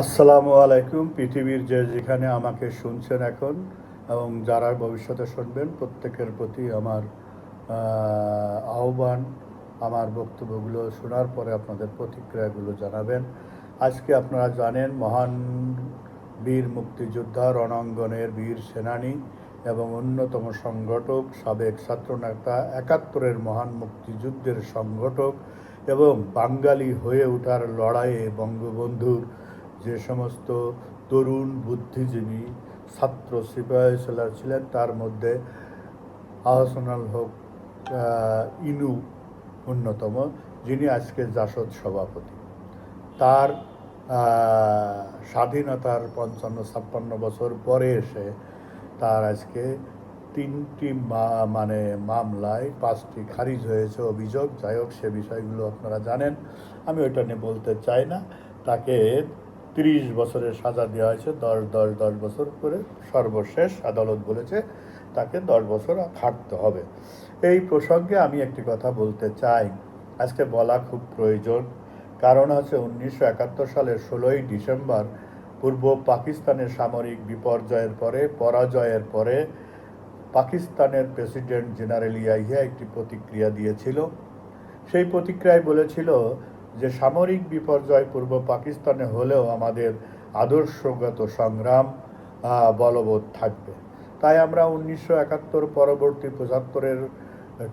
আসসালামু আলাইকুম। পৃথিবীর যেখানে আমাকে শুনছেন এখন এবং যারা ভবিষ্যতে শুনবেন প্রত্যেকের প্রতি আমার আহ্বান, আমার বক্তব্যগুলো শোনার পরে আপনাদের প্রতিক্রিয়াগুলো জানাবেন। আজকে আপনারা জানেন মহান বীর মুক্তিযোদ্ধা, রণাঙ্গনের বীর সেনানী এবং অন্যতম সংগঠক, সাবেক ছাত্রনেতা, একাত্তরের মহান মুক্তিযুদ্ধের সংগঠক এবং বাঙালি হয়ে ওঠার লড়াইয়ে বঙ্গবন্ধুর যে সমস্ত তরুণ বুদ্ধিজীবী ছাত্র সিপাহীসালার ছিলেন, তার মধ্যে আহসানুল হক ইনু অন্যতম, যিনি আজকে জাসদ সভাপতি। তার স্বাধীনতার 55-56 বছর পরে এসে তার আজকে 3টি মামলায় 5টি খারিজ হয়েছে অভিযোগ। যাই হোক, সে বিষয়গুলো আপনারা জানেন, আমি ওইটা নিয়ে বলতে চাই না। তাকে 30 বছরের সাজা দেওয়া হয়েছে, 10 বছর করে। সর্বশেষ আদালত বলেছে তাকে 10 বছর খাটতে হবে। এই প্রসঙ্গে আমি একটি কথা বলতে চাই, আজকে বলা খুব প্রয়োজন। কারণ হচ্ছে 1971 সালের 16ই ডিসেম্বর পূর্ব পাকিস্তানের সামরিক পরাজয়ের পরে পাকিস্তানের প্রেসিডেন্ট জেনারেল ইয়াহিয়া একটি প্রতিক্রিয়া দিয়েছিল। সেই প্রতিক্রিয়ায় বলেছিল যে সামরিক বিপর্যয় পূর্ব পাকিস্তানে হলেও আমাদের আদর্শগত সংগ্রাম বলবৎ থাকবে। তাই আমরা 1971 পরবর্তী 75-এর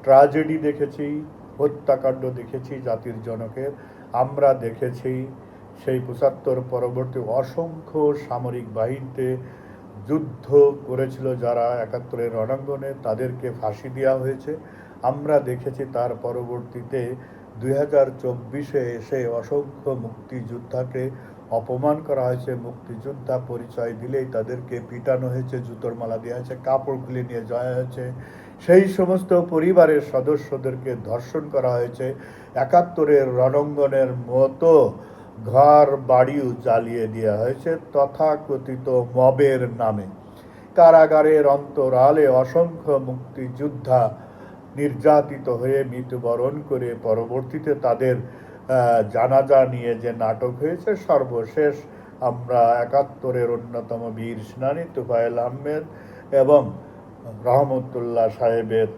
ট্র্যাজেডি দেখেছি, হত্যাকাণ্ড দেখেছি জাতির জনকের। আমরা দেখেছি সেই 75 পরবর্তী অসংখ্য সামরিক বাহিনীতে যুদ্ধ করেছিল যারা 71-এর রণাঙ্গনে, তাদেরকে ফাঁসি দেওয়া হয়েছে। আমরা দেখেছি তার পরবর্তীতে 2024-এ এসে অসংখ্য মুক্তিযোদ্ধাকে অপমান করা হয়েছে। মুক্তিযোদ্ধা পরিচয় দিলেই তাদেরকে পিটানো হয়েছে, জুতোর মালা দেওয়া হয়েছে, কাপড় খুলে নিয়ে যাওয়া হয়েছে। সেই সমস্ত পরিবারের সদস্যদেরকে ধর্ষণ করা হয়েছে। 71-এর রণাঙ্গনের মতো ঘর বাড়িও জ্বালিয়ে দেওয়া হয়েছে তথাকথিত মবের নামে। কারাগারের অন্তরালে অসংখ্য মুক্তিযোদ্ধা নির্যাতিত হয়ে মৃত্যুবরণ করে পরবর্তীতে তাদের জানাজা নিয়ে যে নাটক হয়েছে। সর্বশেষ আমরা 71-এর অন্যতম বীর সেনানী তোফায়েল আহমেদ এবং রহমতুল্লাহ সাহেবের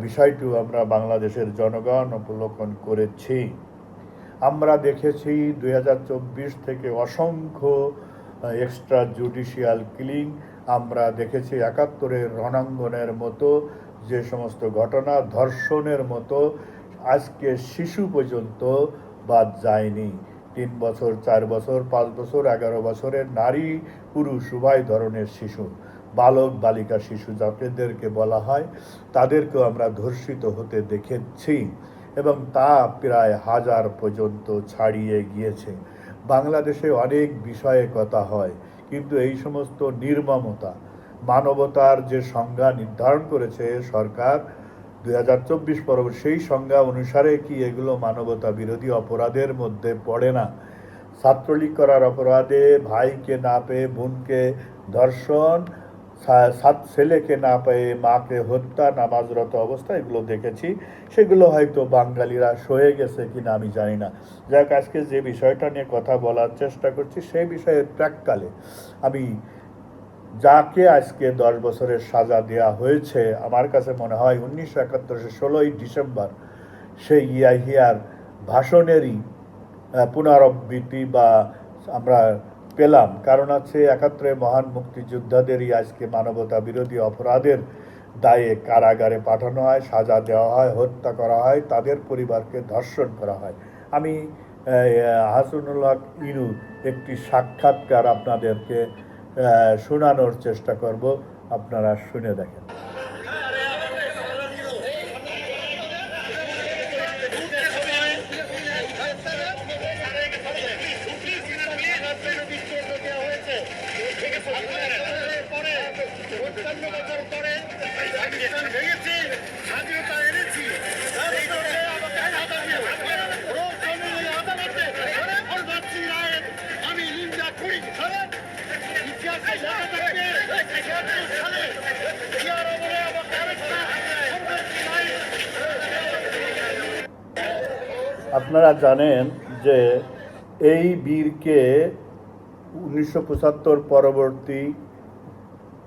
বিষয়টিও আমরা বাংলাদেশের জনগণ উপলক্ষণ করেছি। আমরা দেখেছি 2024 থেকে অসংখ্য এক্সট্রা জুডিশিয়াল কিলিং। আমরা দেখেছি 71-এর রণাঙ্গনের মতো যে সমস্ত ঘটনা, ধর্ষণের মতো আজকে শিশু পর্যন্ত বাদ যায়নি। 3 বছর, 4 বছর, 5 বছর, 11 বছরের নারী পুরুষ উভয় ধরনের শিশু, বালক বালিকা শিশু যাদেরকে বলা হয়, তাদেরকেও আমরা ধর্ষিত হতে দেখেছি এবং তা প্রায় 1000 পর্যন্ত ছাড়িয়ে গিয়েছে। বাংলাদেশে অনেক বিষয়ে কথা হয়, কিন্তু এই সমস্ত নির্মমতা, মানবতার যে সংজ্ঞা নির্ধারণ করেছে সরকার 2024 পরবর্তী, সেই সংজ্ঞা অনুসারে কি এগুলো মানবতা বিরোধী অপরাধের মধ্যে পড়ে না? ছাত্রলীগ করার অপরাধে ভাইকে না পেয়ে বোনকে ধর্ষণ, ছেলেকে না পেয়ে মাকে হত্যা নামাজরত অবস্থা, এগুলো দেখেছি। সেগুলো হয়তো বাঙালিরা সয়ে গেছে কিনা আমি জানি না। যাক, আজকে যে বিষয়টা নিয়ে কথা বলার চেষ্টা করছি সেই বিষয়ের প্রাক্কালে আমি যাকে আজকে 10 বছরের সাজা দেওয়া হয়েছে, আমার কাছে মনে হয় 1971-এর 16ই ডিসেম্বর সেই ইয়াহিয়ার ভাষণেরই পুনরাবৃত্তি বা আমরা পেলাম। কারণ আছে 71-এর মহান মুক্তিযোদ্ধাদেরই আজকে মানবতা বিরোধী অপরাধের দায়ে কারাগারে পাঠানো হয়, সাজা দেওয়া হয়, হত্যা করা হয়, তাদের পরিবারকে ধর্ষণ করা হয়। আমি আহসানুল হক ইনু একটি সাক্ষাৎকার আপনাদেরকে শোনানোর চেষ্টা করব, আপনারা শুনে দেখেন। আপনারা জানেন যে এই বীরকে 1975 পরবর্তী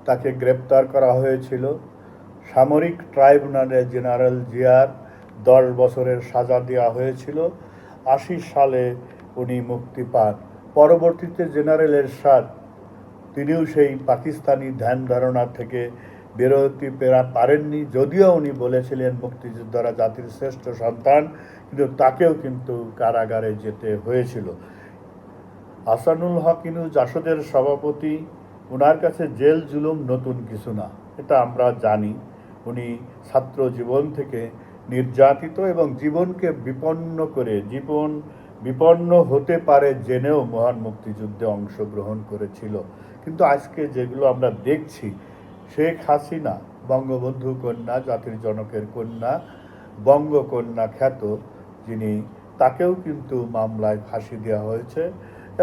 তাকে গ্রেপ্তার করা হয়েছিল। সামরিক ট্রাইব্যুনালে জেনারেল জিয়ার 10 বছরের সাজা দেওয়া হয়েছিল। 80 সালে উনি মুক্তি পান। পরবর্তীতে জেনারেল এরশাদ তিনিও সেই পাকিস্তানি ধ্যান ধারণা থেকে বেরোতে পারেননি, যদিও উনি বলেছিলেন মুক্তিযোদ্ধারা জাতির শ্রেষ্ঠ সন্তান, কিন্তু তাকেও কিন্তু কারাগারে যেতে হয়েছিল। আহসানুল হক ইনু জাসদের সভাপতি, ওনার কাছে জেল জুলুম নতুন কিছু না, এটা আমরা জানি। উনি ছাত্র জীবন থেকে নির্যাতিত এবং জীবনকে বিপন্ন হতে পারে জেনেও মহান মুক্তিযুদ্ধে অংশগ্রহণ করেছিল। কিন্তু আজকে যেগুলো আমরা দেখছি, শেখ হাসিনা বঙ্গবন্ধু কন্যা, জাতির জনকের কন্যা, বঙ্গকন্যা খ্যাত, যিনি, তাকেও কিন্তু মামলায় ফাঁসি দেওয়া হয়েছে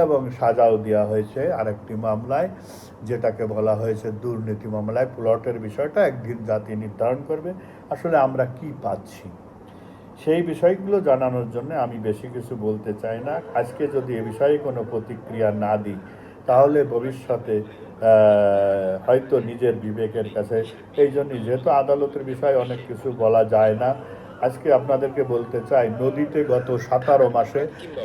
এবং সাজাও দেওয়া হয়েছে আরেকটি মামলায়, যেটাকে বলা হয়েছে দুর্নীতি মামলায়। প্লটের বিষয়টা একদিন জাতি নির্ধারণ করবে। আসলে আমরা কি পাচ্ছি সেই বিষয়গুলো জানানোর জন্য আমি বেশি কিছু বলতে চাই না। আজকে যদি এ বিষয়ে কোনো প্রতিক্রিয়া না দিই, তাহলে ভবিষ্যতে হয়তো নিজের বিবেকের কাছে, এই জন্যই যেহেতু আদালতের বিষয়ে অনেক কিছু বলা যায় না, আজকে আপনাদেরকে বলতে চাই, নদীতে গত 17 মাসে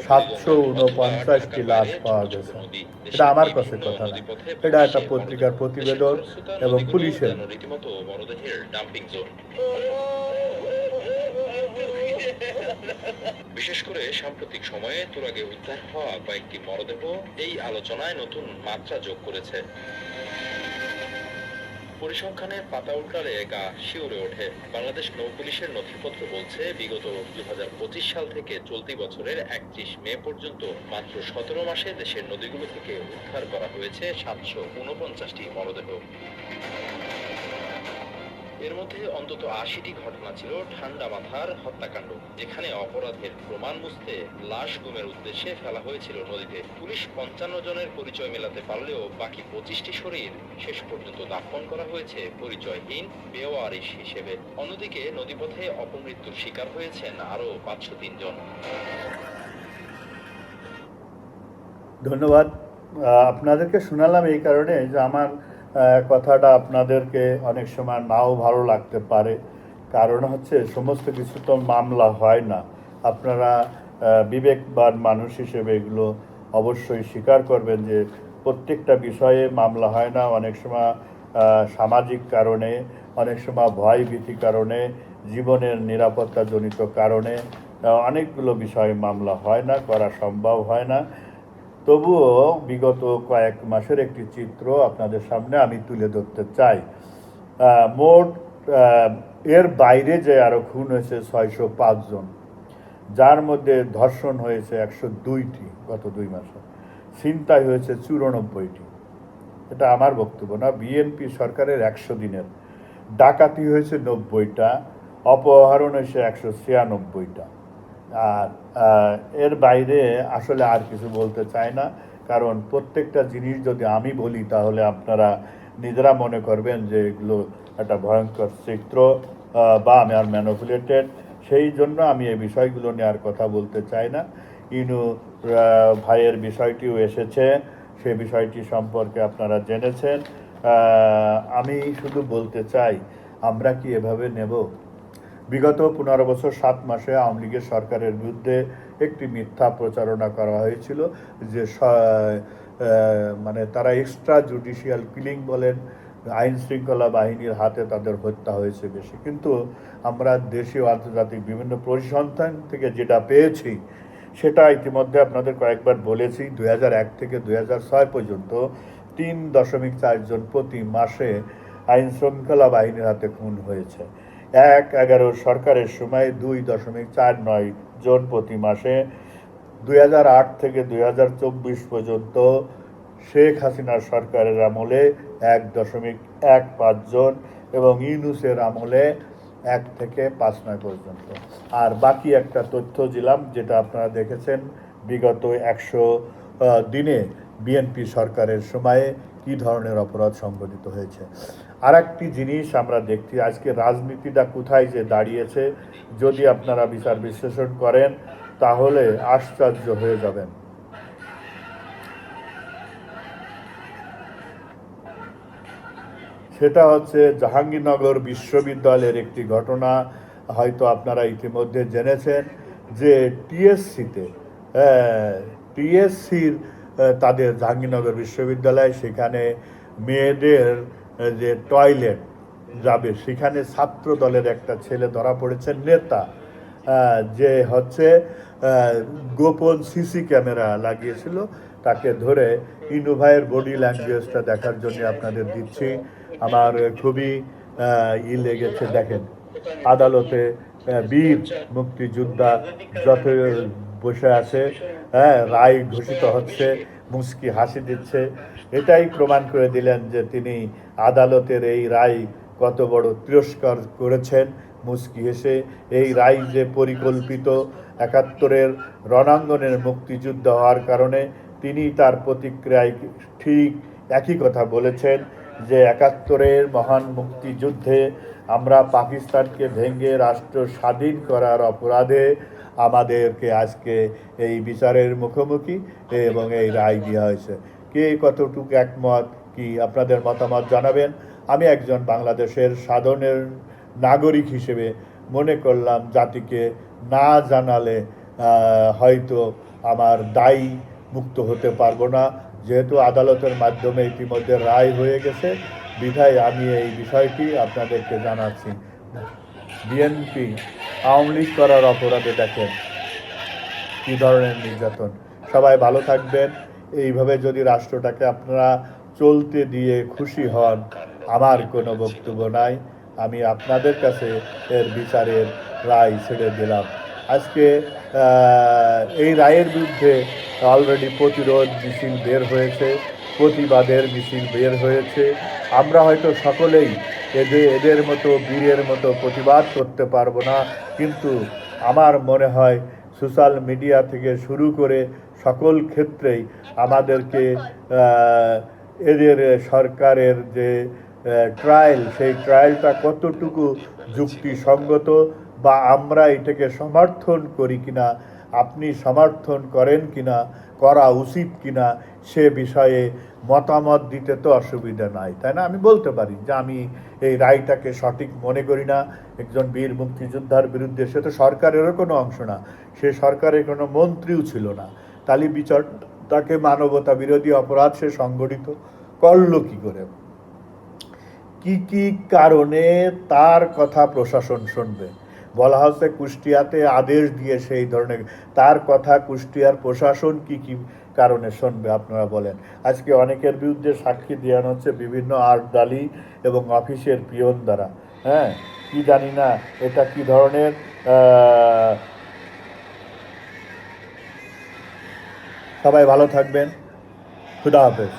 749টি লাশ পাওয়া গেছে। এটা আমার কাছে কথা না, এটা একটা পত্রিকার প্রতিবেদন এবং পুলিশের। বিশেষ করে সাম্প্রতিক সময়ে তুরাগে উদ্ধার হওয়া কয়েকটি মরদেহ এই আলোচনায় নতুন মাত্রা যোগ করেছে। পরিসংখ্যানের পাতা উল্টালে গা শিউরে ওঠে। বাংলাদেশ নৌপুলিশের নথিপত্র বলছে, বিগত 2025 সাল থেকে চলতি বছরের 31 মে পর্যন্ত মাত্র 17 মাসে দেশের নদীগুলো থেকে উদ্ধার করা হয়েছে 749টি মরদেহ। এর মধ্যে অন্তত 80টি ঘটনা ছিল ঠান্ডা মাথার হত্যাকাণ্ড, যেখানে অপরাধের প্রমাণ মুছতে লাশ গুমের উদ্দেশ্যে ফেলা হয়েছিল নদীতে। পুলিশ 55 জনের পরিচয় মেলাতে পারলেও বাকি 25টি শরীর শেষ পর্যন্ত দাফন করা হয়েছে পরিচয়হীন বেওয়ারিশ হিসেবে। অন্যদিকে নদীপথে অপমৃত্যুর শিকার হয়েছেন আরও 503 জন। ধন্যবাদ। আপনাদেরকে শোনালাম এই কারণে যে আমার কথাটা আপনাদেরকে অনেক সময় নাও ভালো লাগতে পারে। কারণ হচ্ছে সমস্ত কিছু তো মামলা হয় না। আপনারা বিবেকবান মানুষ হিসেবে এগুলো অবশ্যই স্বীকার করবেন যে প্রত্যেকটা বিষয়ে মামলা হয় না। অনেক সময় সামাজিক কারণে, অনেক সময় ভয় ভীতি কারণে, জীবনের নিরাপত্তাজনিত কারণে অনেকগুলো বিষয়ে মামলা হয় না, করা সম্ভব হয় না। তবুও বিগত কয়েক মাসের একটি চিত্র আপনাদের সামনে আমি তুলে ধরতে চাই। মোট এর বাইরে যে আরও খুন হয়েছে 605 জন, যার মধ্যে ধর্ষণ হয়েছে 102টি গত 2 মাসে, ছিনতাই হয়েছে 94টি। এটা আমার বক্তব্য না, বিএনপি সরকারের 100 দিনের। ডাকাতি হয়েছে 90টা, অপহরণ হয়েছে 196টা। আর এর বাইরে আসলে আর কিছু বলতে চাই না, কারণ প্রত্যেকটা জিনিস যদি আমি বলি তাহলে আপনারা নিজেরা মনে করবেন যে এগুলো একটা ভয়ঙ্কর চিত্র বা আমি আর ম্যানিপুলেটেড। সেই জন্য আমি এই বিষয়গুলো নিয়ে আর কথা বলতে চাই না। ইনু ভাইয়ের বিষয়টিও এসেছে, সে বিষয়টি সম্পর্কে আপনারা জেনেছেন। আমি শুধু বলতে চাই, আমরা কি এভাবে নেব? বিগত 15 বছর 7 মাসে আওয়ামী লীগের সরকারের বিরুদ্ধে একটি মিথ্যা প্রচারণা করা হয়েছিল যে মানে তারা এক্সট্রা জুডিশিয়াল কিলিং বলেন, আইন শৃঙ্খলা বাহিনীর হাতে তাদের হত্যা হয়েছে বেশি। কিন্তু আমরা দেশীয় আন্তর্জাতিক বিভিন্ন পরিসংখ্যান থেকে যেটা পেয়েছি, সেটা ইতিমধ্যে আপনাদের কয়েকবার বলেছি। 2001 থেকে 2006 পর্যন্ত 3.4 জন প্রতি মাসে আইন শৃঙ্খলা বাহিনীর হাতে খুন হয়েছে। 1/11 সরকারের সময় 2.49 জন প্রতি মাসে। 2008 থেকে 2024 পর্যন্ত শেখ হাসিনার সরকারের আমলে 1.15 জন এবং ইউনূসের আমলে 1 থেকে 5 পর্যন্ত। আর বাকি একটা তথ্য দিলাম, যেটা আপনারা দেখেছেন বিগত 100 দিনে বিএনপি সরকারের সময়ে কী ধরনের অপরাধ সংঘটিত হয়েছে। আর একটি জিনিস আমরা দেখছি, আজকে রাজনীতিটা কোথায় যে দাঁড়িয়েছে, যদি আপনারা বিচার বিশ্লেষণ করেন তাহলে আশ্চর্য হয়ে যাবেন। সেটা হচ্ছে জাহাঙ্গীরনগর বিশ্ববিদ্যালয়ের একটি ঘটনা। হয়তো আপনারা ইতিমধ্যে জেনেছেন যে টিএসসির তাদের জাহাঙ্গীরনগর বিশ্ববিদ্যালয়, সেখানে মেয়েদের যে টয়লেট যাবে, সেখানে ছাত্র দলের একটা ছেলে ধরা পড়েছে, নেতা, যে হচ্ছে গোপন সিসি ক্যামেরা লাগিয়েছিল। তাকে ধরে ইনোভাইয়ের বডি ল্যাঙ্গুয়েজটা দেখার জন্য আপনাদের দিচ্ছি। আমার খুবই লেগেছে। দেখেন, আদালতে বীর মুক্তিযোদ্ধা যত বসে আছে, রায় ঘোষিত হচ্ছে, মুচকি হাসি দিচ্ছে। এটাই প্রমাণ করে দিলেন যে তিনি আদালতের এই রায় কত বড় তিরস্কার করেছেন মুচকি হেসে। এই রায় যে পরিকল্পিত, ৭১-এর রণাঙ্গনের মুক্তিযুদ্ধ হওয়ার কারণে তিনি তার প্রতিক্রিয়ায় ঠিক একই কথা বলেছেন যে ৭১-এর মহান মুক্তিযুদ্ধে আমরা পাকিস্তানকে ভেঙে রাষ্ট্র স্বাধীন করার অপরাধে আমাদেরকে আজকে এই বিচারের মুখোমুখি এবং এই রায় দেওয়া হয়েছে। কে কতটুকু একমত, কি আপনাদের মতামত জানাবেন। আমি একজন বাংলাদেশের সাধারণ নাগরিক হিসেবে মনে করলাম জাতিকে না জানালে হয়তো আমার দায়ী মুক্ত হতে পারবো না। যেহেতু আদালতের মাধ্যমে ইতিমধ্যে রায় হয়ে গেছে, বিধায় আমি এই বিষয়টি আপনাদেরকে জানাচ্ছি। বিএনপি আওয়ামী লীগ করার অপরাধে দেখেন কী ধরনের নির্যাতন। সবাই ভালো থাকবেন। এইভাবে যদি রাষ্ট্রটাকে আপনারা চলতে দিয়ে খুশি হন, আমার কোনো বক্তব্য নাই। আমি আপনাদের কাছে এর বিচারের রায় ছেড়ে দিলাম। আজকে এই রায়ের বিরুদ্ধে অলরেডি প্রতিরোধ মিছিল বের হয়েছে, প্রতিবাদের মিছিল বের হয়েছে। আমরা হয়তো সকলেই এদের মতো বীরের মতো প্রতিবাদ করতে পারবো না, কিন্তু আমার মনে হয় সোশ্যাল মিডিয়া থেকে শুরু করে সকল ক্ষেত্রেই আমাদেরকে এদের সরকারের যে ট্রায়াল, সেই ট্রায়ালটা কতটুকু যুক্তিসঙ্গত বা আমরা এটাকে সমর্থন করি কিনা, আপনি সমর্থন করেন কিনা, করা উচিত কিনা, সে বিষয়ে মতামত দিতে তো অসুবিধা নাই, তাই না? আমি বলতে পারি যে আমি এই রায়টাকে সঠিক মনে করি না। একজন বীর মুক্তিযোদ্ধার বিরুদ্ধে, সে তো সরকারেরও কোনো অংশ না, সে সরকারের কোনো মন্ত্রীও ছিল না, তাহলে বিচারটাকে মানবতা বিরোধী অপরাধ সে সংগঠিত করলো কী করে? কি কি কারণে তার কথা প্রশাসন শুনবে? বলা হচ্ছে কুষ্টিয়াতে আদেশ দিয়ে সেই ধরনের, তার কথা কুষ্টিয়ার প্রশাসন কি কি কারণে শুনবে আপনারা বলেন। আজকে অনেকের বিরুদ্ধে সাক্ষী দেওয়ানো হচ্ছে বিভিন্ন আর্টডালি এবং অফিসের পিয়ন দ্বারা। কি জানি না এটা কি ধরনের। সবাই ভালো থাকবেন। খুদা হাফেজ।